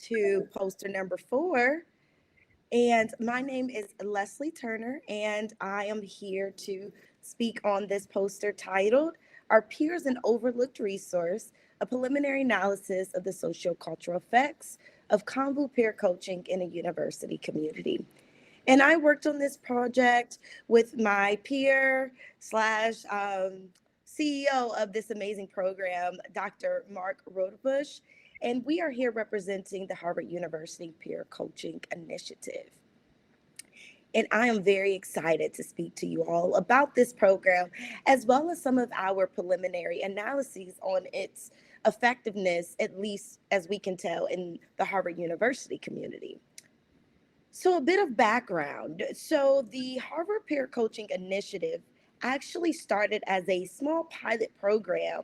to poster number 4. And my name is Leslie Turner, and I am here to speak on this poster titled Our Peers an Overlooked Resource, a preliminary analysis of the socio-cultural effects of Convu peer coaching in a university community. And I worked on this project with my peer slash CEO of this amazing program, Dr. Marc Roudebush. And we are here representing the Harvard University Peer Coaching Initiative. And I am very excited to speak to you all about this program, as well as some of our preliminary analyses on its effectiveness, at least as we can tell in the Harvard University community. So a bit of background. So the Harvard Peer Coaching Initiative actually started as a small pilot program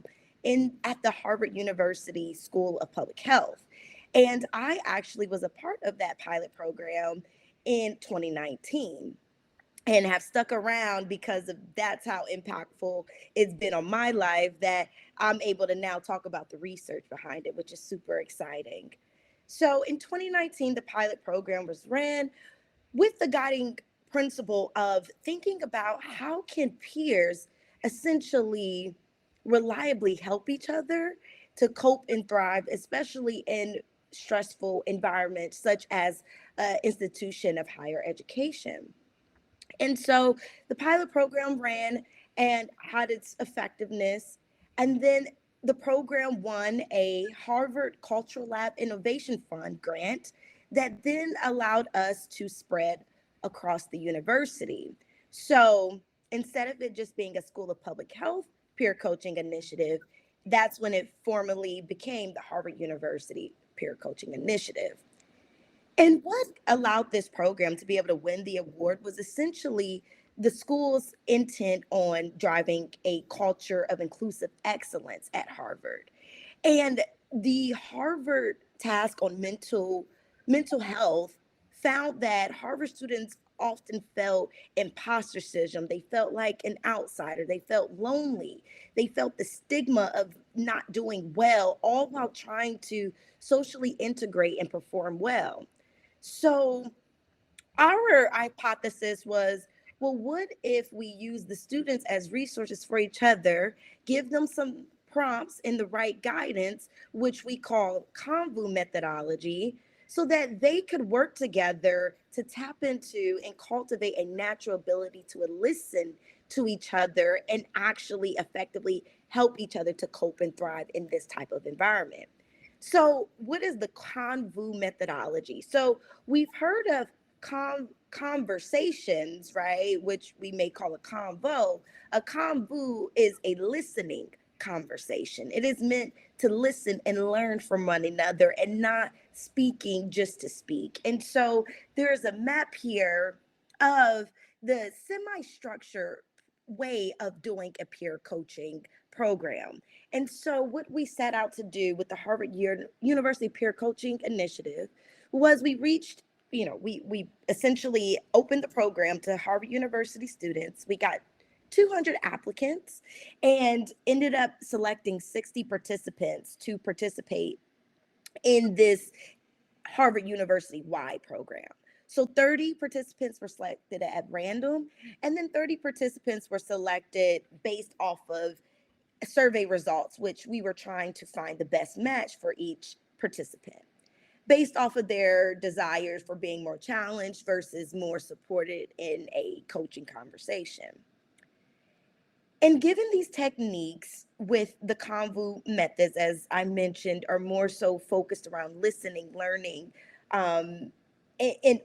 at the Harvard University School of Public Health. And I actually was a part of that pilot program in 2019 and have stuck around because of that's how impactful it's been on my life that I'm able to now talk about the research behind it, which is super exciting. So in 2019, the pilot program was ran with the guiding principle of thinking about how can peers essentially reliably help each other to cope and thrive, especially in stressful environments such as an institution of higher education. And so the pilot program ran and had its effectiveness. And then the program won a Harvard Cultural Lab Innovation Fund grant that then allowed us to spread across the university. So instead of it just being a School of Public Health peer coaching initiative, that's when it formally became the Harvard University Peer Coaching Initiative. And what allowed this program to be able to win the award was essentially the school's intent on driving a culture of inclusive excellence at Harvard. And the Harvard task on mental health found that Harvard students often felt imposter syndrome. They felt like an outsider. They felt lonely. They felt the stigma of not doing well, all while trying to socially integrate and perform well. So our hypothesis was, well, what if we use the students as resources for each other, give them some prompts and the right guidance, which we call Convu methodology, so that they could work together to tap into and cultivate a natural ability to listen to each other and actually effectively help each other to cope and thrive in this type of environment. So, what is the Convu methodology? So, we've heard of conversations, right, which we may call a convo. A convu is a listening conversation. It is meant to listen and learn from one another and not speaking just to speak. And so there's a map here of the semi-structured way of doing a peer coaching program. And so what we set out to do with the Harvard University Peer Coaching Initiative was we essentially opened the program to Harvard University students. We got 200 applicants and ended up selecting 60 participants to participate in this Harvard University wide program. So 30 participants were selected at random, and then 30 participants were selected based off of survey results, which we were trying to find the best match for each participant based off of their desires for being more challenged versus more supported in a coaching conversation. And given these techniques with the Convu methods, as I mentioned, are more so focused around listening, learning, and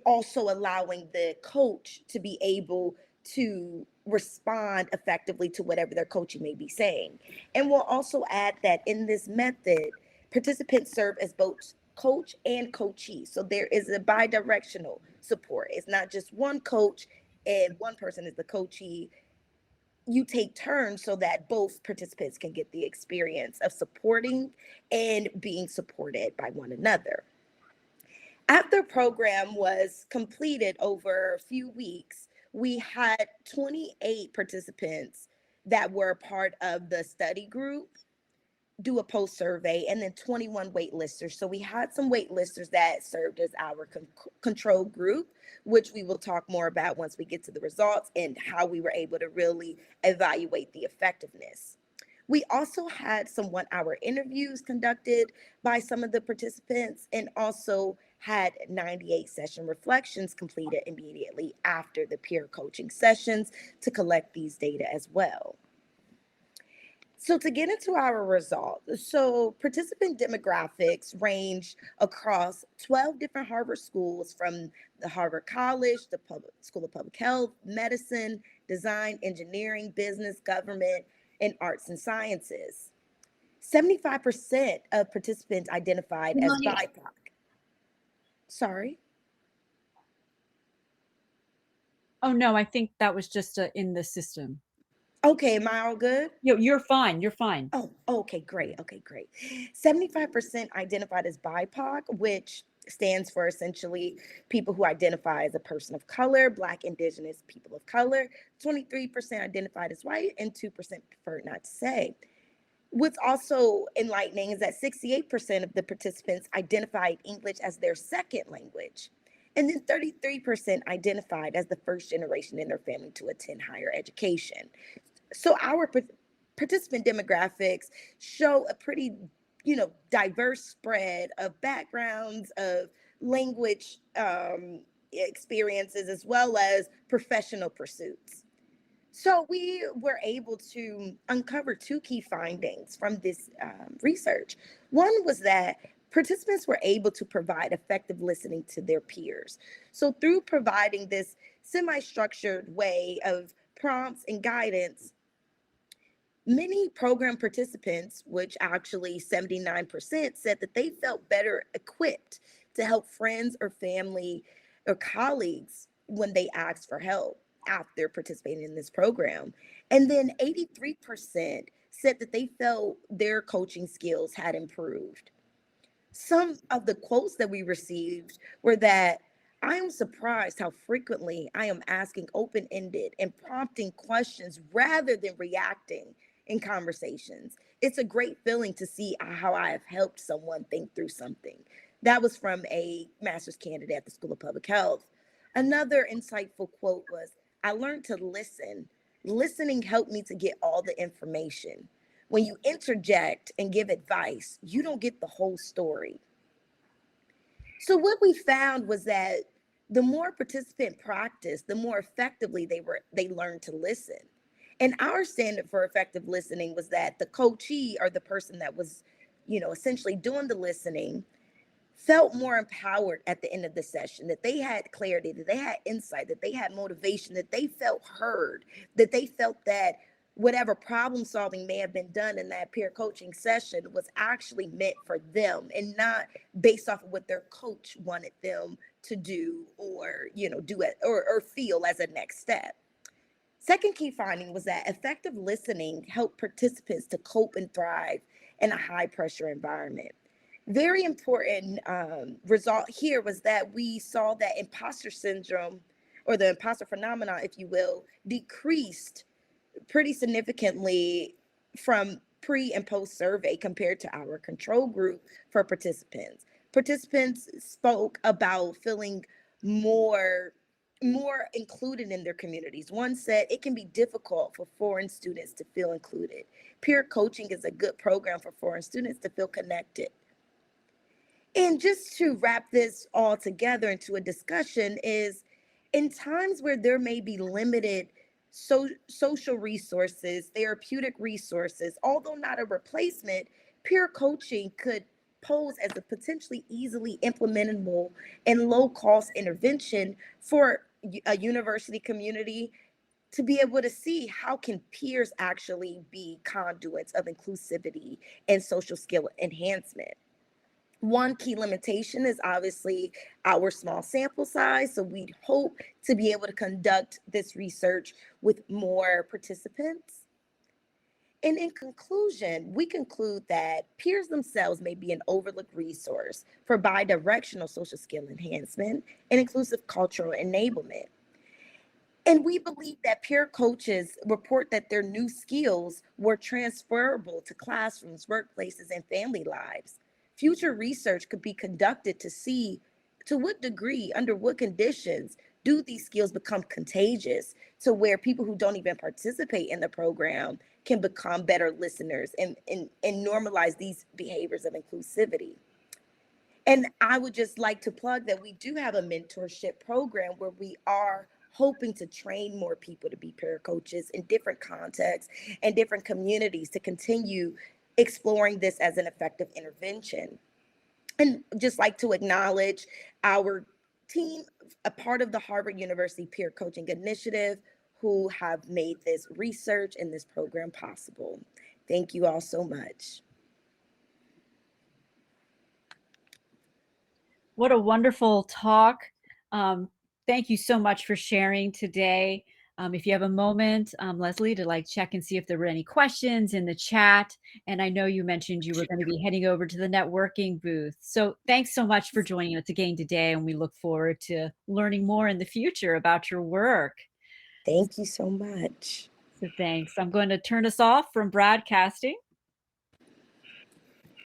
also allowing the coach to be able to respond effectively to whatever their coaching may be saying. And we'll also add that in this method, participants serve as both coach and coachee. So there is a bi-directional support. It's not just one coach and one person is the coachee. You take turns so that both participants can get the experience of supporting and being supported by one another. After the program was completed over a few weeks, we had 28 participants that were part of the study group do a post survey, and then 21 waitlisters. So we had some waitlisters that served as our control group, which we will talk more about once we get to the results and how we were able to really evaluate the effectiveness. We also had some 1 hour interviews conducted by some of the participants, and also had 98 session reflections completed immediately after the peer coaching sessions to collect these data as well. So to get into our results, so participant demographics range across 12 different Harvard schools, from the Harvard College, the School of Public Health, Medicine, Design, Engineering, Business, Government, and Arts and Sciences. 75% of participants identified as BIPOC. Sorry. Oh, no, I think that was just in the system. Okay, am I all good? You're fine. You're fine. Oh, okay, great. Okay, great. 75% identified as BIPOC, which stands for essentially people who identify as a person of color, Black, Indigenous, people of color. 23% identified as white, and 2% preferred not to say. What's also enlightening is that 68% of the participants identified English as their second language. And then 33% identified as the first generation in their family to attend higher education. So our participant demographics show a pretty, diverse spread of backgrounds, of language experiences, as well as professional pursuits. So we were able to uncover two key findings from this research. One was that participants were able to provide effective listening to their peers. So through providing this semi-structured way of prompts and guidance, many program participants, which actually 79%, said that they felt better equipped to help friends or family or colleagues when they asked for help after participating in this program. And then 83% said that they felt their coaching skills had improved. Some of the quotes that we received were that I am surprised how frequently I am asking open ended and prompting questions rather than reacting in conversations. It's a great feeling to see how I have helped someone think through something. That was from a master's candidate at the School of Public Health. Another insightful quote was, I learned to listen. Listening helped me to get all the information. When you interject and give advice, you don't get the whole story. So what we found was that the more participant practiced, the more effectively they learned to listen. And our standard for effective listening was that the coachee, or the person that was, essentially doing the listening, felt more empowered at the end of the session, that they had clarity, that they had insight, that they had motivation, that they felt heard, that they felt that whatever problem solving may have been done in that peer coaching session was actually meant for them, and not based off of what their coach wanted them to do, or do it, or feel as a next step. Second key finding was that effective listening helped participants to cope and thrive in a high pressure environment. Very important result here was that we saw that imposter syndrome, or the imposter phenomenon, if you will, decreased pretty significantly from pre and post survey compared to our control group for participants. Participants spoke about feeling more included in their communities. One said it can be difficult for foreign students to feel included. Peer coaching is a good program for foreign students to feel connected. And just to wrap this all together into a discussion is, in times where there may be limited social resources, therapeutic resources, although not a replacement, peer coaching could pose as a potentially easily implementable and low cost intervention for a university community to be able to see how can peers actually be conduits of inclusivity and social skill enhancement. One key limitation is obviously our small sample size. So we hope to be able to conduct this research with more participants. And in conclusion, we conclude that peers themselves may be an overlooked resource for bi-directional social skill enhancement and inclusive cultural enablement. And we believe that peer coaches report that their new skills were transferable to classrooms, workplaces, and family lives. Future research could be conducted to see to what degree, under what conditions, do these skills become contagious to where people who don't even participate in the program can become better listeners and normalize these behaviors of inclusivity. And I would just like to plug that we do have a mentorship program where we are hoping to train more people to be peer coaches in different contexts and different communities to continue exploring this as an effective intervention. And just like to acknowledge our team, a part of the Harvard University Peer Coaching Initiative, who have made this research and this program possible. Thank you all so much. What a wonderful talk. Um, Thank you so much for sharing today. If you have a moment, Leslie, to like check and see if there were any questions in the chat. And I know you mentioned you were going to be heading over to the networking booth. So thanks so much for joining us again today. And we look forward to learning more in the future about your work. Thank you so much. So thanks. I'm going to turn us off from broadcasting.